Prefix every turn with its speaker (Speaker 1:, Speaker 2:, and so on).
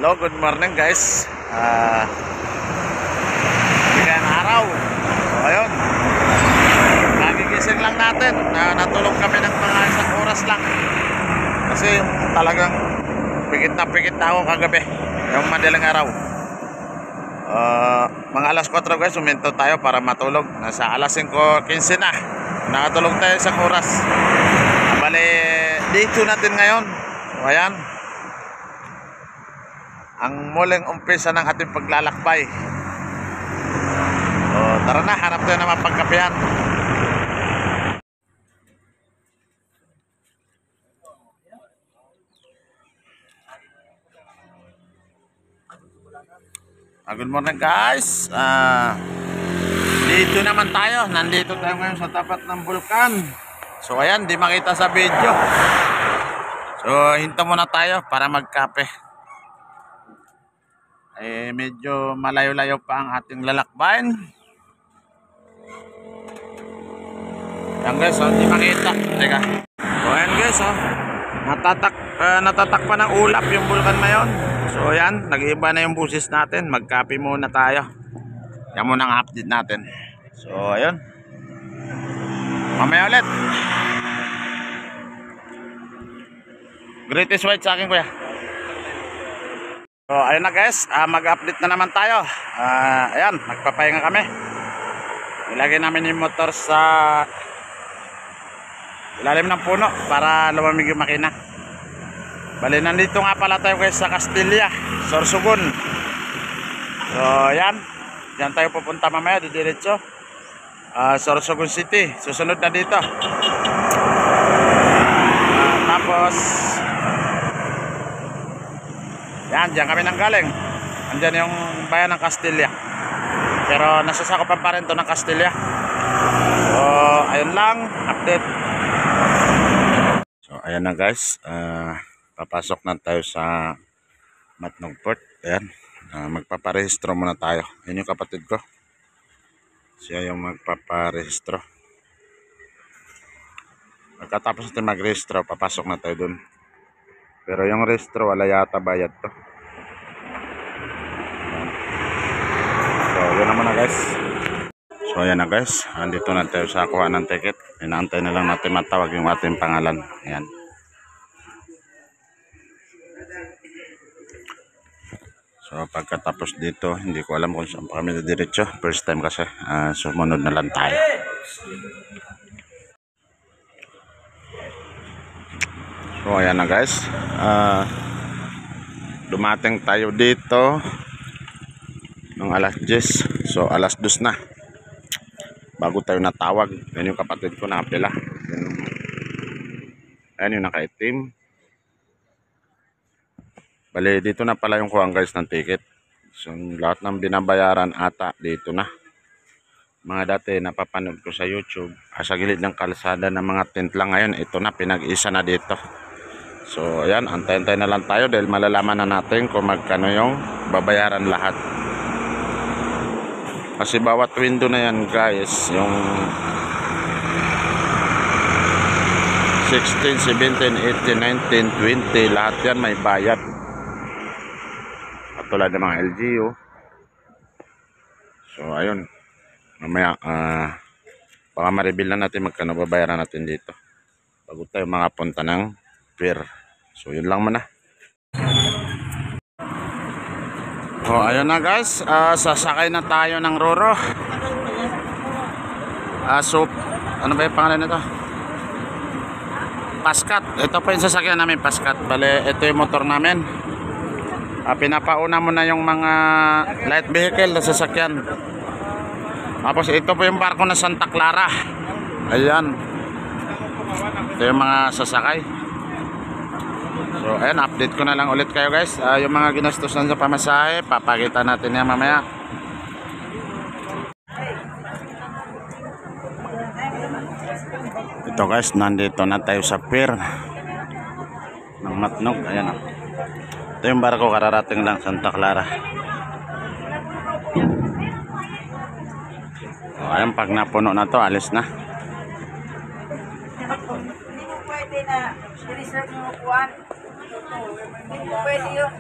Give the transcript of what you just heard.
Speaker 1: Hello, good morning guys. Bigyan araw. So ayun, nagigising lang natin. Natulog kami ng mga isang oras lang. Kasi talagang pikit na ako kagabi. Yung madaling araw. Mga alas 4 guys, uminto tayo para matulog. Nasa alas 5:15 na. Nakatulog tayo isang oras. Bale, day 2 natin ngayon. So ayan, ang muling umpisa ng ating paglalakbay. So tara na, hanap tayo ng mapagkapihan. Good morning guys. Dito naman tayo. Nandito tayo ngayon sa tapat ng bulkan. So ayan, di makita sa video. So hinto muna tayo para magkape. Medyo malayo-layo pa ang ating lalakbayin. Yan guys, di makita. Teka. So ayan guys, natatakpan ng ulap yung bulkan na yun. So ayan, nag-iiba na yung busis natin. Magkape muna tayo. Yan muna ang update natin. So ayun, mamaya ulit. Greatest white sa akin kuya. So ayun na guys, mag-update na naman tayo. Ayan, magpapahinga kami. Ilagay namin yung motor sa ilalim ng puno para lumamig yung makina. Bali, nandito nga pala tayo guys sa Castilla, Sorsogon. So ayan, diyan tayo pupunta mamaya, didiretso Sorsogon City. Susunod na dito. Tapos yan, diyan kami nang galing. Andyan yung bayan ng Castilla. Pero nasasakupan pa rin to ng Castilla. So ayun lang, update. So ayan na guys, papasok na tayo sa Matnog Port. Ayan, magpaparehistro muna tayo. Yan yung kapatid ko, siya yung magpaparehistro. Pagkatapos natin magrehistro, papasok na tayo dun. Pero yung rehistro, wala yata bayad to. So yun naman na guys. So ayan na guys, andito na tayo sa kuha ng ticket. Inaantay na lang natin matawag yung ating pangalan. Ayan. So pagkatapos dito, hindi ko alam kung saan pa kami diretso. First time kasi, sumunod na lang tayo. So ayan na guys, dumating tayo dito ng alas 10. So alas 2 na bago tayo natawag. Yan yung kapatid ko na apela. Ayan yung nakaitim. Bali, dito na pala yung kuha guys ng ticket. So lahat ng binabayaran ata dito na. Mga dati napapanood ko sa YouTube, sa gilid ng kalsada ng mga tent lang. Ngayon ito na, pinag-isa na dito. So ayan, antay-antay na lang tayo dahil malalaman na natin kung magkano yung babayaran lahat. Kasi bawat window na yan guys, yung 16, 17, 18, 19, 20, lahat yan may bayad. Katulad ng mga LGU. So ayun, mamaya baka ma-reveal na natin magkano babayaran natin dito bago tayo makapunta ng pier. So yun lang muna. So ayun na guys, sasakay na tayo ng Roro. So ano ba yung pangalan nito? Pascat. Ito po yung sasakyan namin, Pascat. Bale, ito yung motor namin. Pinapauna mo na yung mga light vehicle na sasakyan. Tapos ito po yung barko na Santa Clara. Ayan, ito yung mga sasakay. So ayan, update ko na lang ulit kayo guys. Yung mga ginastusan sa pamasahe, papakita natin yan mamaya. Ito guys, nandito na tayo sa pier ng Matnog. Ayan, ito yung barko, kararating lang Santa Clara. So ayan, pag napuno na to, alis na.
Speaker 2: Pwede na i-reserve mo kuwan. Pwede yun.